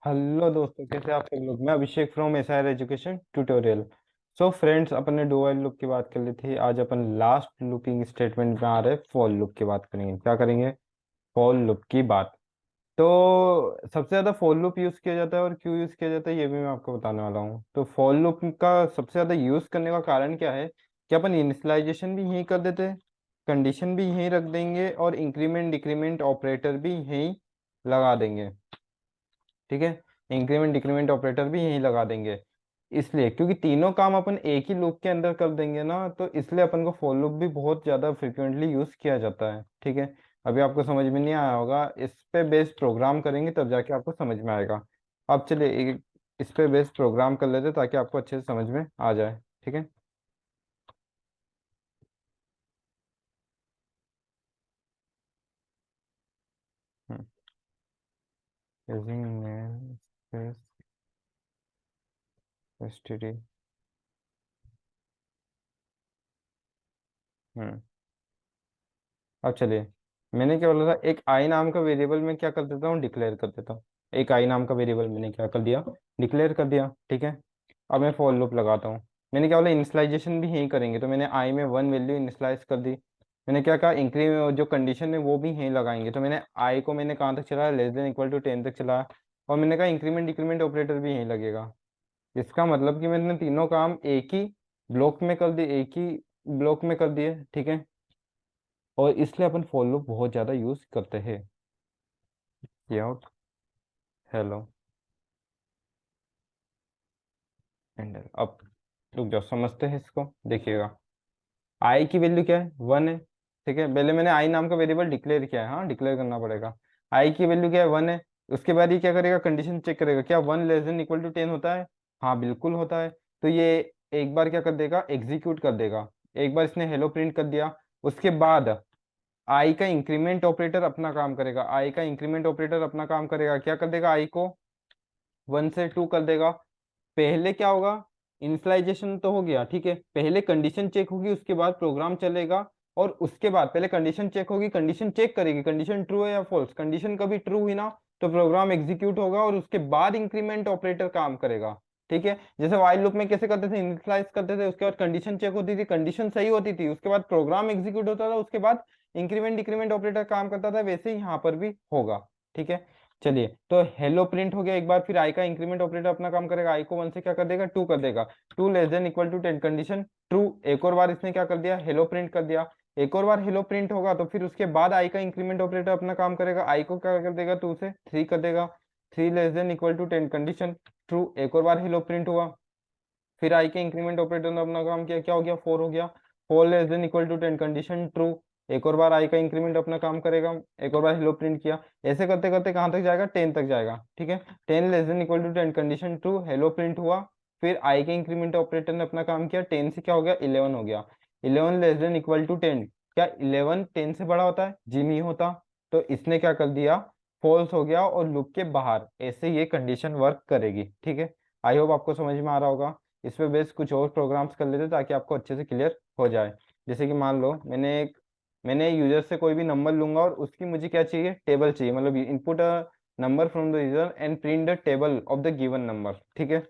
Hello दोस्तों, कैसे आप सब लोग। मैं Abhishek from SR education tutorial. So friends, अपन ने डू व्हाइल लूप की बात कर ली थी। आज अपन लास्ट लूपिंग स्टेटमेंट में आ रहे फॉर लूप की बात करेंगे। क्या करेंगे? फॉर लूप की बात। तो सबसे ज़्यादा फॉर लूप यूज़ किया जाता है और क्यों यूज़ किया जाता है ये भी मैं आपको बताने वाला हूँ। तो फॉर लूप का सबसे ज़्यादा यूज़ करने का कारण क्या है कि अपन इनिशियलाइजेशन भी यहीं कर देते हैं, कंडीशन भी यहीं रख देंगे और इंक्रीमेंट डिक्रीमेंट ऑपरेटर भी यहीं लगा देंगे। ठीक है, इंक्रीमेंट डिक्रीमेंट ऑपरेटर भी यहीं लगा देंगे। इसलिए क्योंकि तीनों काम अपन एक ही लूप के अंदर कर देंगे ना, तो इसलिए अपन को फॉर लूप भी बहुत ज़्यादा फ्रिक्वेंटली यूज़ किया जाता है। ठीक है, अभी आपको समझ में नहीं आया होगा, इस पे बेस्ड प्रोग्राम करेंगे तब जाके आपको समझ में आएगा। अब चलिए इस पे बेस्ड प्रोग्राम कर लेते ताकि आपको अच्छे से समझ में आ जाए। ठीक है। Using namespace STD. हम्म अब चलिए, मैंने क्या बोला था, एक आई नाम का वेरिएबल में क्या कर देता हूँ, डिक्लेयर कर देता हूँ। एक आई नाम का वेरिएबल मैंने क्या कर दिया, डिक्लेयर कर दिया। ठीक है। अब मैं फॉर लूप लगाता हूँ। मैंने क्या बोला, इनिशियलाइजेशन भी यहीं करेंगे, तो मैंने आई में वन वैल्यू इनिशियलाइज कर दी। मैंने क्या कहा, इंक्री जो कंडीशन है वो भी यहीं लगाएंगे, तो मैंने आई को मैंने कहाँ तक चलाया, लेस देन इक्वल टू 10 तक चलाया। और मैंने कहा इंक्रीमेंट डिक्रीमेंट ऑपरेटर भी यहीं लगेगा। इसका मतलब कि मैंने तीनों काम एक ही ब्लॉक में कर दिए, एक ही ब्लॉक में कर दिए। ठीक है। और इसलिए अपन फॉर लूप बहुत ज़्यादा यूज करते हैं। ये आउट, हेलो, एंड अब रुक जाओ, समझते हैं इसको, देखिएगा। आई की वैल्यू क्या है, वन है। ठीक है, पहले मैंने आई नाम का वेरिएबल डिक्लेयर किया है, हाँ डिक्लेयर करना पड़ेगा। आई की वैल्यू क्या है, वन है। उसके बाद ये क्या करेगा, कंडीशन चेक करेगा, क्या one less than equal to 10 होता है। हाँ बिल्कुल होता है। तो ये एक बार क्या कर देगा, एग्जीक्यूट कर देगा। एक बार इसने हेलो प्रिंट कर दिया। उसके बाद आई का इंक्रीमेंट ऑपरेटर अपना काम करेगा, आई का इंक्रीमेंट ऑपरेटर अपना काम करेगा, क्या कर देगा, आई को वन से टू कर देगा। पहले क्या होगा, इनिशियलाइजेशन तो हो गया। ठीक है, पहले कंडीशन चेक होगी, उसके बाद प्रोग्राम चलेगा। और उसके बाद पहले कंडीशन चेक होगी, कंडीशन चेक करेगी कंडीशन ट्रू है या फॉल्स। कंडीशन कभी ट्रू हुई ना, तो प्रोग्राम एग्जीक्यूट होगा और उसके बाद इंक्रीमेंट ऑपरेटर काम करेगा। ठीक है, जैसे वाइल लूप में कैसे करते थे, इनिशियलाइज करते थे, उसके बाद कंडीशन चेक होती थी, कंडीशन सही होती थी, उसके बाद प्रोग्राम एग्जीक्यूट होता था, उसके बाद इंक्रीमेंट डिक्रीमेंट ऑपरेटर काम करता था। वैसे ही यहाँ पर भी होगा। ठीक है। चलिए, तो हेलो प्रिंट हो गया एक बार, फिर आई का इंक्रीमेंट ऑपरेटर अपना काम करेगा, आई को वन से क्या कर देगा, टू कर देगा। Two less than equal to 10, condition true. एक और बार इसने क्या कर दिया, हेलो प्रिंट कर दिया। एक और बार हेलो प्रिंट होगा तो फिर उसके बाद आई का इंक्रीमेंट ऑपरेटर अपना काम करेगा, आई को क्या कर देगा, टू से थ्री कर देगा। Three less than equal to 10, condition true. एक और बार हेलो प्रिंट हुआ, फिर आई के इंक्रीमेंट ऑपरेटर ने अपना काम किया, क्या हो गया, फोर हो गया। Four less than equal to 10, condition true. एक और बार आई का इंक्रीमेंट अपना काम करेगा, एक और बार हेलो प्रिंट किया। ऐसे करते करते कहाँ तक जाएगा, 10 तक जाएगा। ठीक है, 10 less than equal to 10, condition true, hello print हुआ। फिर आई के इंक्रीमेंट ऑपरेटर ने अपना काम किया, 10 से क्या हो गया, 11 हो गया। 11 लेस देन इक्वल टू 10, क्या 11 10 से बड़ा होता है, जी नहीं होता। तो इसने क्या कर दिया, फॉल्स हो गया और लूप के बाहर। ऐसे ये कंडीशन वर्क करेगी। ठीक है, आई होप आपको समझ में आ रहा होगा। इस पे बेस कुछ और प्रोग्राम्स कर लेते ताकि आपको अच्छे से क्लियर हो जाए। जैसे कि मान लो मैंने यूजर से कोई भी नंबर लूंगा और उसकी मुझे क्या चाहिए, टेबल चाहिए, मतलब input number from the user and print the table of the given number. ठीक है,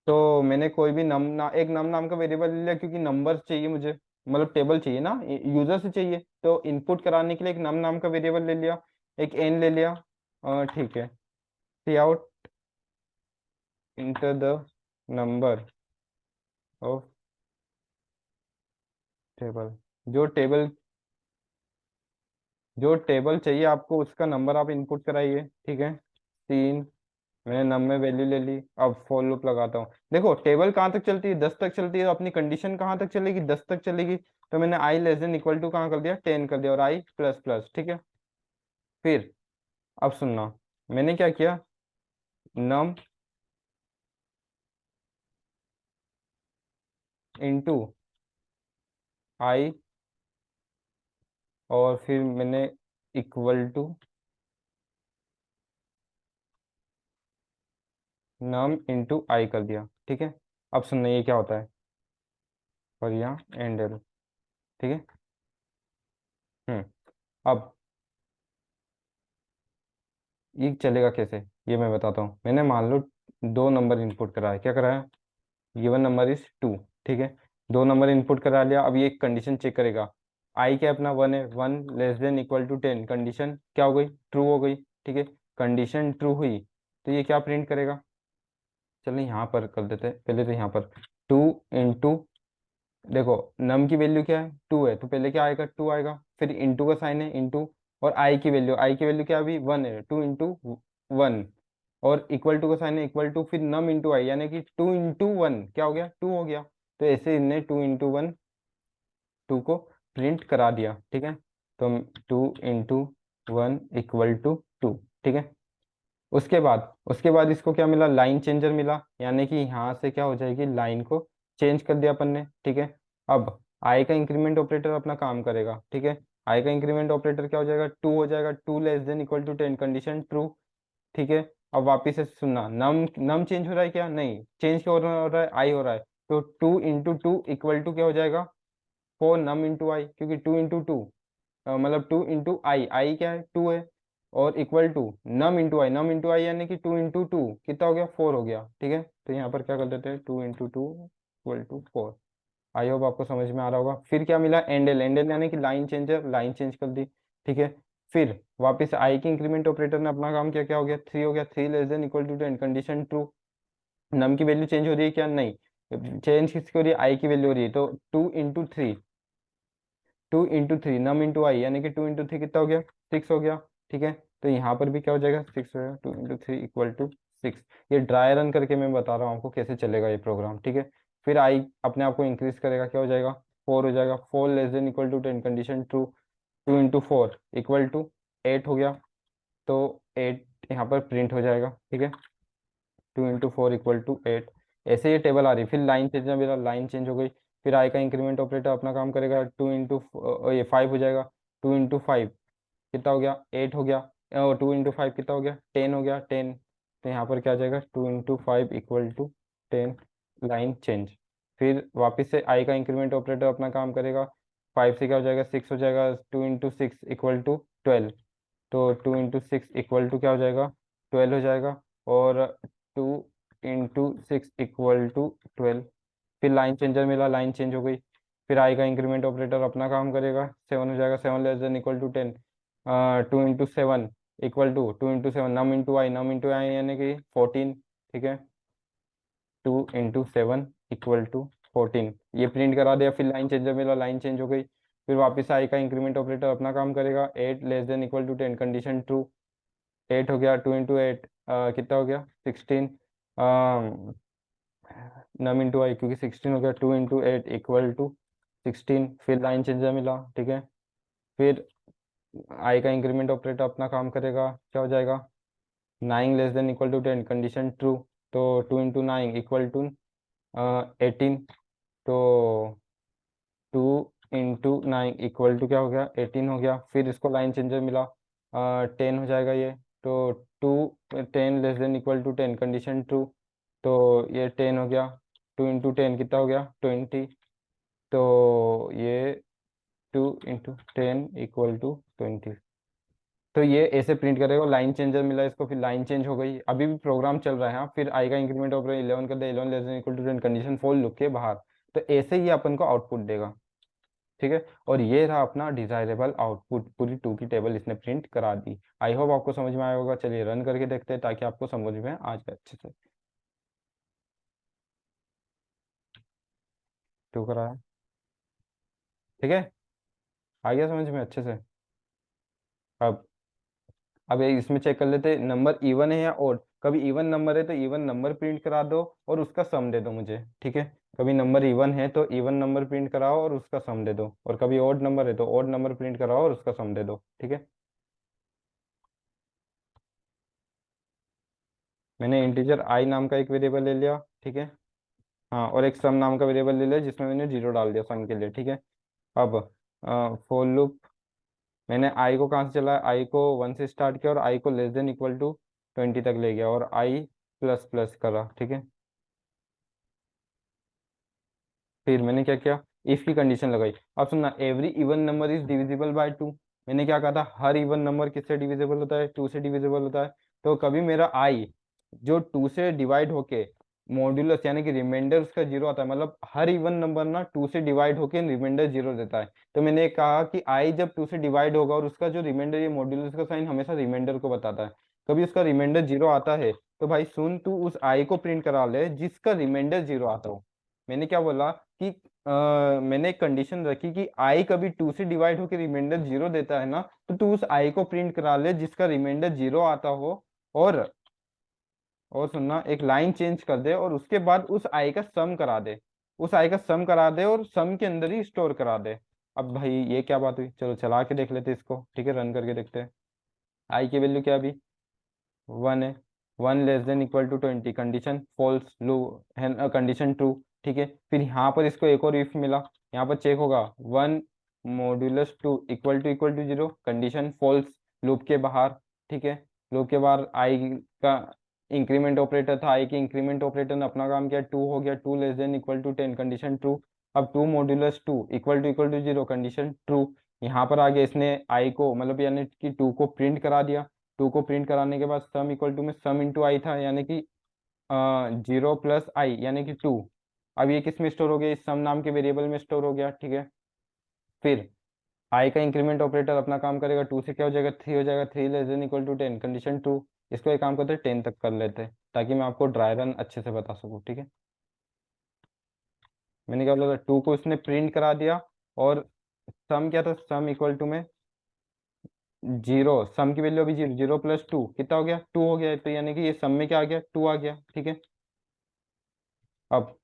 तो मैंने कोई भी एक नम नाम का वेरिएबल ले लिया, क्योंकि नंबर चाहिए मुझे, मतलब टेबल चाहिए ना, यूजर से चाहिए, तो इनपुट कराने के लिए एक नम नाम का वेरिएबल ले लिया, एक एन ले लिया। ठीक है, cout enter the number of table. जो टेबल जो टेबल चाहिए आपको, उसका नंबर आप इनपुट कराइए। ठीक है, तीन। मैंने नम में वैल्यू ले ली। अब फॉर लूप लगाता हूँ। देखो टेबल कहाँ तक चलती है, 10 तक चलती है, तो अपनी कंडीशन कहाँ तक चलेगी, 10 तक चलेगी। तो मैंने आई लेस देन इक्वल टू कहाँ कर दिया, 10 कर दिया, और आई प्लस प्लस। ठीक है, फिर अब सुनना, मैंने क्या किया, नम इंटू आई, और फिर मैंने इक्वल टू नम इंटू आई कर दिया। ठीक है, अब सुनना ये क्या होता है, और यहाँ एंड एल। ठीक है। अब ये चलेगा कैसे, ये मैं बताता हूँ। मैंने मान लो दो नंबर इनपुट करा है, क्या कराया, गिवन नंबर इज 2, ठीक है। दो नंबर इनपुट करा लिया, अब ये एक कंडीशन चेक करेगा, आई क्या अपना 1 है, 1 < 10, कंडीशन क्या हो गई, ट्रू हो गई, ठीक है। कंडीशन ट्रू हुई तो ये क्या प्रिंट करेगा, चलो यहाँ पर कर देते हैं पहले, तो यहाँ पर 2 देखो नम की वैल्यू क्या है, 2 है, तो पहले क्या आएगा, 2 आएगा, फिर इंटू का साइन है, इंटू, और आई की वैल्यू क्या, अभी 1 है, 2 × 1, और इक्वल टू का साइन है, इक्वल टू, फिर नम इंटू आई, यानी कि 2 × 1 क्या हो गया, 2 हो गया। तो ऐसे इनने 2 × 1 2 को प्रिंट करा दिया, ठीक है। तो 2 × 1 = 2, ठीक है। उसके बाद इसको क्या मिला, लाइन चेंजर मिला, यानी कि यहाँ से क्या हो जाएगी, लाइन को चेंज कर दिया अपन ने, ठीक है। अब आई का इंक्रीमेंट ऑपरेटर अपना काम करेगा, ठीक है। आई का इंक्रीमेंट ऑपरेटर क्या हो जाएगा, 2 हो जाएगा, 2 < 10, कंडीशन ट्रू, ठीक है। अब वापिस से सुनना, नम नम चेंज हो रहा है क्या, नहीं, चेंज क्या हो रहा है, आई हो रहा है, तो 2 × 2 = क्या हो जाएगा, 4 नम इंटू आई, क्योंकि 2 × 2 मतलब 2 × आई क्या है, 2 है, और इक्वल टू नम इंटू आई यानी कि 2 × 2 कितना हो गया, 4 हो गया, ठीक है। तो यहाँ पर क्या कर देते हैं, 2 × 2 = 4। आई होप आपको समझ में आ रहा होगा। फिर क्या मिला, एंडल, एंडल यानी कि लाइन चेंजर, लाइन चेंज कर दी, ठीक है। फिर वापस आई के इंक्रीमेंट ऑपरेटर ने अपना काम किया, क्या हो गया, 3 हो गया, 3 < 10, कंडीशन ट्रू। नम की वैल्यू चेंज हो रही है क्या, नहीं, चेंज किसकी हो रही है, आई की वैल्यू हो रही है, तो 2 × 3 नम इंटू आई, यानी कि 2 × 3 कितना हो गया, 6 हो गया, ठीक है। तो यहाँ पर भी क्या हो जाएगा, 6 हो जाएगा, 2 × 3 = 6। ये ड्राई रन करके मैं बता रहा हूँ आपको कैसे चलेगा ये प्रोग्राम, ठीक है। फिर आई अपने आप को इंक्रीज करेगा, क्या हो जाएगा, 4 हो जाएगा, 4 < 10, कंडीशन ट्रू, 2 × 4 = 8 हो गया, तो 8 यहाँ पर प्रिंट हो जाएगा, ठीक है। 2 × 4 = 8, ऐसे ये टेबल आ रही, फिर लाइन चेंज, मेरा लाइन चेंज हो गई। फिर आई का इंक्रीमेंट ऑपरेटर अपना काम करेगा, 2 × ये 5 हो जाएगा, 2 × 5 कितना हो गया, 8 हो गया, 2 × 5 कितना हो गया, 10 हो गया, 10। तो यहाँ पर क्या आ जाएगा, 2 × 5 = 10, लाइन चेंज। फिर वापस से आई का इंक्रीमेंट ऑपरेटर अपना काम करेगा, 5 से क्या हो जाएगा, 6 हो जाएगा, 2 × 6 = 12, तो 2 × 6 क्या हो जाएगा, 12 हो जाएगा, और 2 × 6 = 12। फिर लाइन चेंजर मिला, लाइन चेंज हो गई। फिर आई का इंक्रीमेंट ऑपरेटर अपना काम करेगा, 7 हो जाएगा, 7 < 10, 2 × 7 नम इंटू आई यानी कि 14, ठीक है। 2 × 7 = 14, ये प्रिंट करा दिया। फिर लाइन चेंजर मिला, लाइन चेंज हो गई। फिर वापस आई का इंक्रीमेंट ऑपरेटर अपना काम करेगा, 8 < 10, कंडीशन ट्रू, 8 हो गया, 2 × 8 कितना हो गया, 16, नम इंटू आई, क्योंकि 16 हो गया, 2 × 8 = 16। फिर लाइन चेंजर मिला, ठीक है। फिर आई का इंक्रीमेंट ऑपरेटर अपना काम करेगा, क्या हो जाएगा, 9 < 10, कंडीशन ट्रू, तो 2 × 9 = 18, तो 2 × 9 क्या हो गया, 18 हो गया। फिर इसको लाइन चेंजर मिला, 10 हो जाएगा ये, तो 2 < 10, कंडीशन ट्रू, तो ये 10 हो गया, 2 × 10 कितना हो गया, 20, तो ये 2 × 10 = 20। तो ये ऐसे प्रिंट करेगा, लाइन चेंजर मिला इसको, फिर लाइन चेंज हो गई, अभी भी प्रोग्राम चल रहा है, हाँ। फिर आई का इंक्रीमेंट ऑपरेटर 11 कर दे, 11 < 10, कंडीशन फॉर लुक के बाहर। तो ऐसे ही अपन को आउटपुट देगा, ठीक है। और ये रहा अपना डिजायरेबल आउटपुट, पूरी 2 की टेबल इसने प्रिंट करा दी। आई होप आपको समझ में आया होगा। चलिए रन करके देखते हैं ताकि आपको समझ में आ जाए अच्छे से। 2 करा है, ठीक है, आ गया समझ में अच्छे से। अब इसमें चेक कर लेते हैं, नंबर इवन है या ओड। कभी इवन नंबर है तो इवन नंबर प्रिंट करा दो और उसका सम दे दो मुझे, ठीक है। कभी नंबर इवन है तो इवन नंबर प्रिंट कराओ और उसका सम दे दो, और कभी ओड नंबर है तो ओड नंबर प्रिंट कराओ और उसका सम दे दो, ठीक है। मैंने इंटीजर आई नाम का एक वेरिएबल ले लिया, ठीक है। हाँ, और एक सम नाम का वेरिएबल ले लिया जिसमें मैंने 0 डाल दिया सम के लिए, ठीक है। अब फॉर लूप, मैंने आई को कहाँ से चला, आई को 1 से स्टार्ट किया और आई को < 20 तक ले गया, और आई प्लस प्लस करा, ठीक है। फिर मैंने क्या किया, इफ की कंडीशन लगाई। अब सुनना, every even number is divisible by 2। मैंने क्या कहा था, हर इवन नंबर किससे डिविजिबल होता है, 2 से डिविजिबल होता है। तो कभी मेरा आई जो 2 से डिवाइड होके मॉड्यूलस यानी कि रिमाइंडर उसका जीरो आता है, मतलब हर इवन नंबर ना 2 से डिवाइड होके रिमाइंडर जीरो देता है। तो मैंने कहा कि आई जब 2 से डिवाइड होगा और उसका जो रिमाइंडर, ये मॉड्यूलस का साइन हमेशा रिमाइंडर को बताता है, कभी उसका रिमाइंडर जीरो आता है तो भाई सुन, तू उस आई को प्रिंट करा ले जिसका रिमाइंडर जीरो आता हो। मैंने क्या बोला कि मैंने एक कंडीशन रखी कि आई कभी 2 से डिवाइड होकर रिमाइंडर जीरो देता है ना, तो तू उस आई को प्रिंट करा ले जिसका रिमाइंडर जीरो आता हो। और सुनना, एक लाइन चेंज कर दे और उसके बाद उस आई का सम करा दे, उस आई का सम करा दे और सम के अंदर ही स्टोर करा दे। अब भाई ये क्या बात हुई, चलो चला के देख लेते इसको, ठीक है, रन करके देखते हैं। आई की वैल्यू क्या अभी 1 है, 1 < 20 कंडीशन फॉल्स लो है, कंडीशन ट्रू। ठीक है, फिर यहाँ पर इसको एक और इफ मिला, यहाँ पर चेक होगा 1 < 2 = 0 कंडीशन फॉल्स, लूप के बाहर। ठीक है, लूप के बाहर आई का इंक्रीमेंट ऑपरेटर था, आई के इंक्रीमेंट ऑपरेटर ने अपना काम किया, 2 हो गया, 2 < 10 कंडीशन ट्रू। अब 2 < 2 = 0 कंडीशन ट्रू। यहाँ पर आगे इसने आई को मतलब यानी कि 2 को प्रिंट करा दिया। 2 को प्रिंट कराने के बाद सम इक्वल टू में सम इंटू आई था, यानी कि 0 + i यानी कि 2। अब ये किस में स्टोर हो गया, इस सम नाम के वेरिएबल में स्टोर हो गया। ठीक है, फिर आई का इंक्रीमेंट ऑपरेटर अपना काम करेगा, 2 से क्या हो जाएगा 3 हो जाएगा, 3 < 10 कंडीशन ट्रू। इसको एक काम करते हैं 10 तक कर लेते हैं ताकि मैं आपको ड्राई रन अच्छे से बता सकूँ। ठीक है, मैंने क्या बोला था, 2 को इसने प्रिंट करा दिया और सम क्या था, सम इक्वल टू में जीरो, सम की वैल्यू अभी जीरो, 0 + 2 कितना हो गया 2 हो गया, तो यानी कि ये सम में क्या आ गया 2 आ गया। ठीक है, अब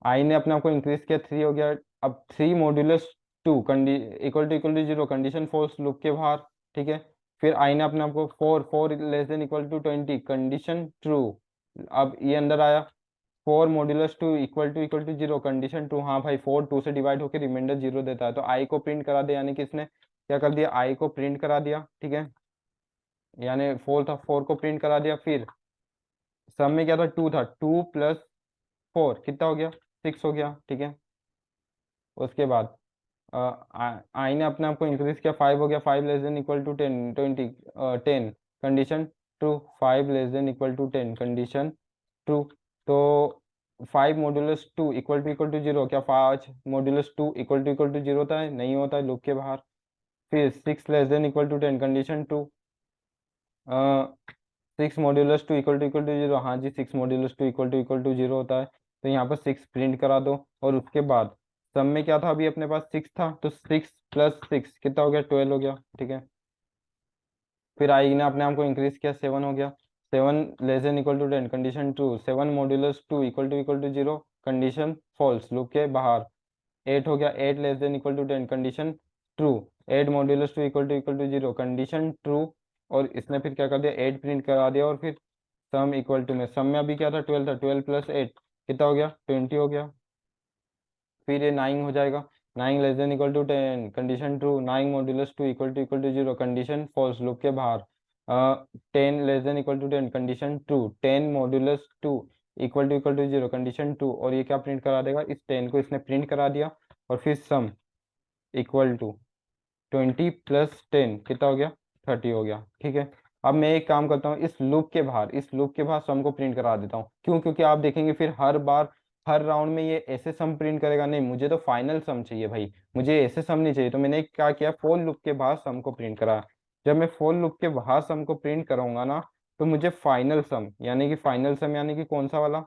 आई ने अपने आप को इंक्रीज किया, 3 हो गया। अब 3 < 2 equal to 0 condition false loop के बाहर। ठीक है, फिर आई ने अपने आप को 4 < कंडीशन ट्रू। अब ये अंदर आया, 4 < 2 इक्वल टू 0 कंडीशन ट्रू। हाँ भाई 4 2 से डिवाइड होकर रिमाइंडर जीरो देता है, तो आई को प्रिंट करा दिया, यानी कि इसने क्या कर दिया, आई को प्रिंट करा दिया। ठीक है, यानी 4 था, 4 को प्रिंट करा दिया। फिर सम में क्या था 2 था, 2 + 4 कितना हो गया 6 हो गया। ठीक है, उसके बाद आई ने अपने आप को इंक्रीज किया, 5 हो गया, 5 < 10 कंडीशन ट्रू, 5 < 10 कंडीशन ट्रू। तो 5 < 2 = 0, क्या 5 < 2 0 होता है, नहीं होता है, लूप के बाहर। फिर 6 < 10 कंडीशन ट्रू, 6 < 2 = 0, हाँ जी 6 < 2 = 0 होता है, तो यहाँ पर 6 प्रिंट करा दो। और उसके बाद सम में क्या था, अभी अपने पास 6 था, तो 6 + 6 कितना हो गया 12 हो गया। ठीक है, फिर आई ने अपने आप को इंक्रीज किया, 7 हो गया, 7 < 10 condition true, 7 < 2 = 0 condition false loop के बाहर। 8 हो गया, 8 < 10 कंडीशन ट्रू, 8 < 2 = 0 कंडीशन ट्रू। और इसने फिर क्या कर दिया 8 प्रिंट करा दिया। और फिर सम इक्वल टू में, सम में अभी क्या था 12 था, 12 + 8 कितना हो गया 20 हो गया। फिर ये 9 हो जाएगा, 9 < 10 condition true, 9 < 2 = 0 condition false loop के बाहर। 10 < कंडीशन ट्रू, 10 < 2 = 0 कंडीशन ट्रू। और ये क्या प्रिंट करा देगा, इस 10 को इसने प्रिंट करा दिया। और फिर सम इक्वल टू 20 + 10 कितना हो गया 30 हो गया। ठीक है, अब मैं एक काम करता हूँ, इस लूप के बाहर सम को प्रिंट करा देता हूँ। क्यों, क्योंकि आप देखेंगे फिर हर बार हर राउंड में ये ऐसे सम प्रिंट करेगा, नहीं मुझे तो फाइनल सम चाहिए भाई, मुझे ऐसे सम नहीं चाहिए। तो मैंने क्या किया, फोर लूप के बाहर सम को प्रिंट करा। जब मैं फोर लूप के बाहर सम को प्रिंट कराऊंगा ना, तो मुझे फाइनल सम यानी कि कौन सा वाला,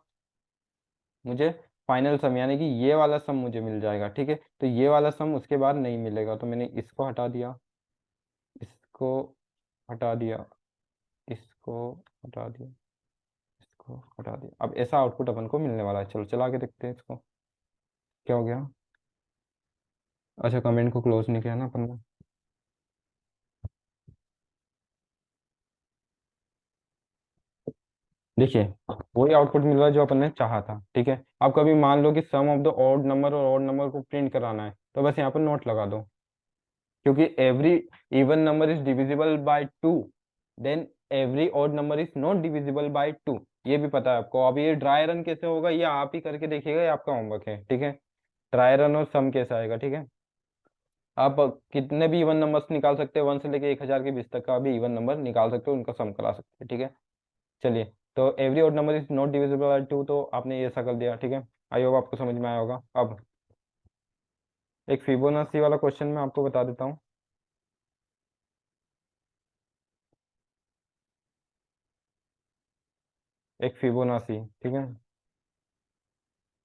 मुझे फाइनल सम यानी कि ये वाला सम मुझे मिल जाएगा। ठीक है, तो ये वाला सम उसके बाद नहीं मिलेगा, तो मैंने इसको हटा दिया, इसको हटा दिया, इसको हटा दिया, इसको हटा दिया। अब ऐसा आउटपुट अपन को मिलने वाला है। चलो चला के देखते हैं इसको, क्या हो गया। अच्छा, कमेंट को क्लोज नहीं किया ना अपन ने। देखिए, वही आउटपुट मिल रहा है जो अपन ने चाहा था। ठीक है, अब कभी मान लो कि सम ऑफ द ऑड नंबर और ऑड नंबर को प्रिंट कराना है, तो बस यहाँ पर नोट लगा दो, क्योंकि every even number is divisible by 2, then every odd number is not divisible by 2। ये भी पता है आपको। अब ये ड्राई रन कैसे होगा ये आप ही करके देखिएगा, ये आपका होमवर्क है। ठीक है, ड्राई रन और सम कैसे आएगा। ठीक है, आप कितने भी इवन नंबर्स निकाल सकते हैं, 1 से लेके 1000 के बीच तक का भी इवन नंबर निकाल सकते हो, उनका सम करा सकते हैं, ठीक है। चलिए, तो every odd number is not divisible by 2, तो आपने ये ऐसा कर दिया, ठीक है। आई होप आपको समझ में आया होगा। अब एक फिबोनाची वाला क्वेश्चन मैं आपको बता देता हूँ। एक फिबोनाची, ठीक है।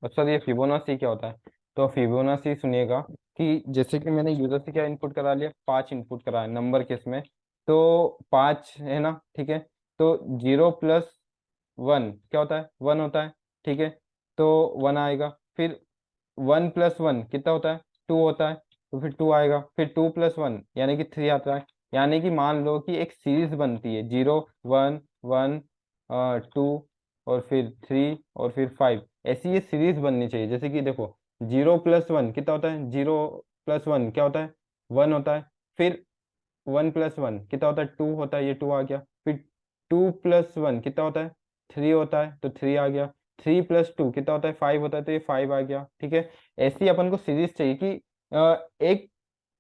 अच्छा, ये फिबोनाची क्या होता है? तो फिबोनाची सुनिएगा कि जैसे कि मैंने यूजर से क्या इनपुट करा लिया, 5 इनपुट करा है नंबर केस में। तो 5 है ना, ठीक है। तो 0 + 1 क्या होता है? 1 होता है, ठीक है। तो 1 आएगा। फिर 1 + 1 कितना होता है? 2 होता है। तो फिर 2 आएगा। फिर 2 + 1 यानी कि 3 आता है। यानी कि मान लो कि एक सीरीज बनती है, 0 1 1 2 और फिर 3 और फिर 5, ऐसी ये सीरीज बननी चाहिए। जैसे कि देखो, 0 + 1 कितना होता है? 0 + 1 क्या होता है? 1 होता है। फिर 1 + 1 कितना होता है? 2 होता है, ये 2 आ गया। फिर 2 + 1 कितना होता है? 3 होता है, तो 3 आ गया। 3 + 2 कितना होता है? 5 होता है, तो ये 5 आ गया, ठीक है। ऐसी अपन को सीरीज चाहिए कि एक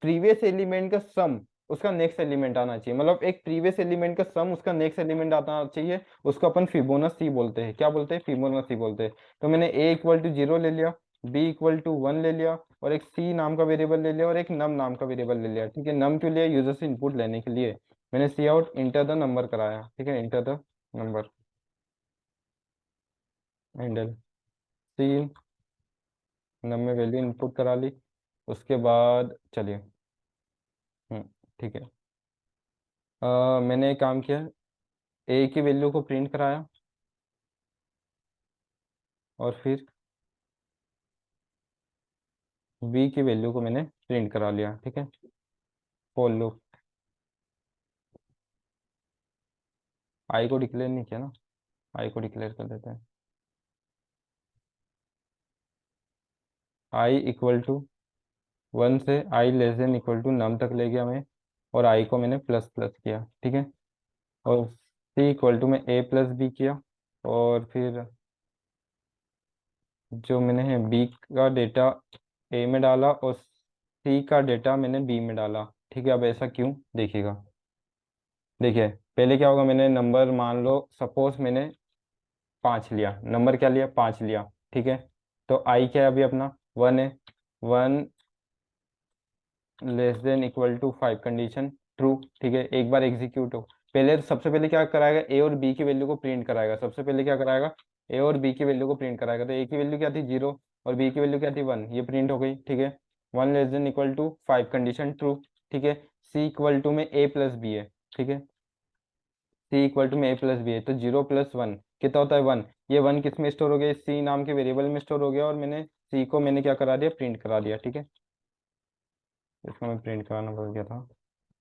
प्रीवियस एलिमेंट का सम उसका नेक्स्ट एलिमेंट आना चाहिए, मतलब एक प्रीवियस एलिमेंट का सम उसका नेक्स्ट एलिमेंट आना चाहिए। उसको अपन फिबोनाची बोलते हैं। क्या बोलते हैं? फिबोनाची बोलते हैं। तो मैंने a = 0 ले लिया, b = 1 ले लिया, और एक c नाम का वेरिएबल ले लिया, और एक नम नाम का वेरिएबल ले लिया, ठीक है। नम के लिए यूजर से इनपुट लेने के लिए मैंने सी आउट इंटर द नंबर कराया, ठीक है। इंटर द नंबर एंडल सी, नम में वैल्यू इनपुट करा ली। उसके बाद चलिए, ठीक है। मैंने एक काम किया, ए की वैल्यू को प्रिंट कराया, और फिर बी की वैल्यू को मैंने प्रिंट करा लिया, ठीक है। For loop. आई को डिक्लेयर नहीं किया ना, आई को डिक्लेयर कर देते हैं। i = 1 से i <= नम तक ले गया मैं, और आई को मैंने प्लस प्लस किया, ठीक है। और c में a + b किया, और फिर जो मैंने है b का डेटा a में डाला, और c का डेटा मैंने b में डाला, ठीक है। अब ऐसा क्यों, देखिएगा। देखिए, पहले क्या होगा, मैंने नंबर मान लो सपोज मैंने 5 लिया, नंबर क्या लिया? 5 लिया, ठीक है। तो आई क्या है अभी अपना? 1 है। 1 <= 5 कंडीशन ट्रू, ठीक है। एक बार एग्जीक्यूट हो, पहले सबसे पहले क्या कराएगा? ए और बी की वैल्यू को प्रिंट कराएगा। सबसे पहले क्या कराएगा? ए और बी की वैल्यू को प्रिंट कराएगा। तो ए की वैल्यू क्या थी? 0, और बी की वैल्यू क्या थी? 1, ये प्रिंट हो गई, ठीक है। 1 <= 5 कंडीशन ट्रू, ठीक है। c में a + b है, ठीक है। c में a + b है, तो 0 + 1 कितना होता है? 1। ये 1 किस में स्टोर हो गया? c नाम के वेरिएबल में स्टोर हो गया, और मैंने c को मैंने क्या करा दिया? प्रिंट करा दिया, ठीक है। इसको मैं प्रिंट कराना भूल गया था।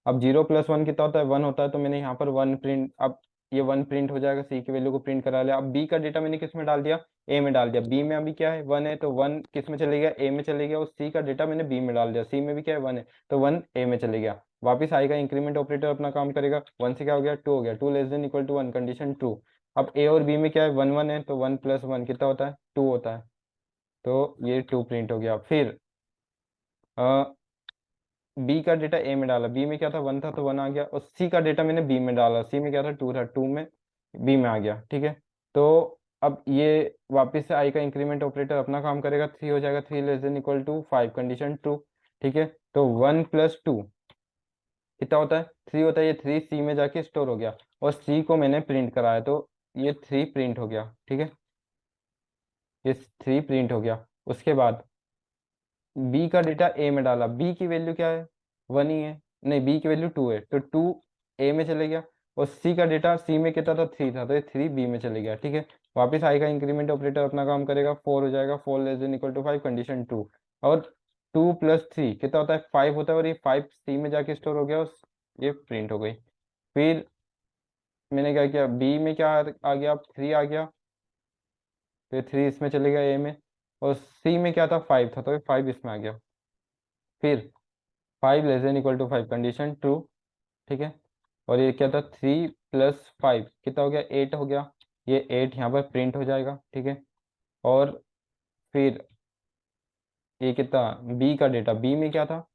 अब 0 + 1 कितना होता है? 1 होता है, तो मैंने यहाँ पर 1 प्रिंट, अब ये 1 प्रिंट हो जाएगा, सी की वैल्यू को प्रिंट करा लिया। अब बी का डेटा मैंने किस में डाल दिया? ए में डाल दिया। बी में अभी क्या है? 1 है, तो 1 किस में चले गया? ए में चले गया। और सी का डेटा मैंने बी में डाल दिया, सी में भी क्या है? 1 है, तो 1 ए में चले गया। वापिस आएगा, इंक्रीमेंट ऑपरेटर अपना काम करेगा। 1 से क्या हो गया? 2 हो गया। 2 <= 1 कंडीशन ट्रू। अब ए और बी में क्या है? 1 1 है, तो 1 + 1 कितना होता है? 2 होता है। तो ये 2 प्रिंट हो गया। फिर बी का डेटा ए में डाला, बी में क्या था? 1 था, तो 1 आ गया। और सी का डेटा मैंने बी में डाला, सी में क्या था? 2 था, 2 में बी में आ गया, ठीक है। तो अब ये वापस से आई का इंक्रीमेंट ऑपरेटर अपना काम करेगा, 3 हो जाएगा। 3 <= 5 कंडीशन ट्रू, ठीक है। तो 1 + 2 कितना होता है? 3 होता है। ये 3 सी में जाके स्टोर हो गया, और सी को मैंने प्रिंट कराया, तो ये 3 प्रिंट हो गया, ठीक है। ये 3 प्रिंट हो गया। उसके बाद बी का डेटा ए में डाला, बी की वैल्यू क्या है? 1 ही है। नहीं, बी की वैल्यू 2 है, तो 2 ए में चले गया। और सी का डेटा सी में कितना था? 3 था, तो ये 3 बी में चले गया, ठीक है। वापस आएगा, इंक्रीमेंट ऑपरेटर अपना काम करेगा, 4 हो जाएगा। 4 <= 5 कंडीशन ट्रू। और 2 + 3 कितना होता है? 5 होता है, और ये 5 सी में जाके स्टोर हो गया, और ये प्रिंट हो गई। फिर मैंने क्या किया? बी में क्या आ गया? 3 आ गया, फिर 3 इसमें चले गया ए में। और सी में क्या था? 5 था, तो ये 5 इसमें आ गया। फिर 5 <= 5 कंडीशन ट्रू, ठीक है। और ये क्या था? 3 + 5 कितना हो गया? 8 हो गया। ये 8 यहाँ पर प्रिंट हो जाएगा, ठीक है। और फिर ये कितना? बी का डेटा, बी में क्या था?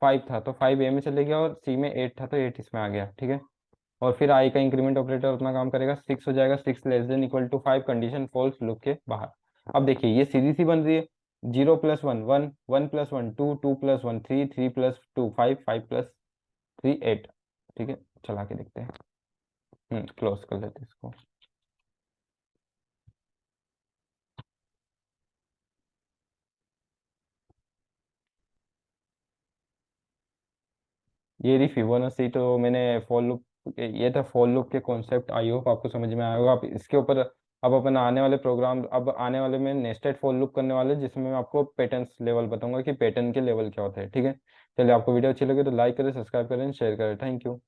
5 था तो 5 ए में चले गया, और सी में 8 था तो 8 इसमें आ गया, ठीक है। और फिर आई का इंक्रीमेंट ऑपरेटर अपना काम करेगा, 6 हो जाएगा, 6 < 5, कंडीशन फॉल्स, लूप के बाहर। अब देखिए ये सीधी सी बन रही है, 0 + 1 1, 1 + 1 2, 2 + 1 3, 3 + 2 5, 5 + 3 8, ठीक है। चला के देखते हैं, क्लोज कर लेते हैं इसको। ये रही फिबोनाची, तो मैंने फॉर लूप, ये था फॉर लूप के कॉन्सेप्ट। आई होप आपको समझ में आया होगा। आप इसके ऊपर अब अपन आने वाले प्रोग्राम, अब आने वाले में नेस्टेड फॉर लूप करने वाले, जिसमें मैं आपको पैटर्न्स लेवल बताऊंगा कि पैटर्न के लेवल क्या होते हैं, ठीक है। चलिए, आपको वीडियो अच्छी लगे तो लाइक करें, सब्सक्राइब करें, शेयर करें। Thank you.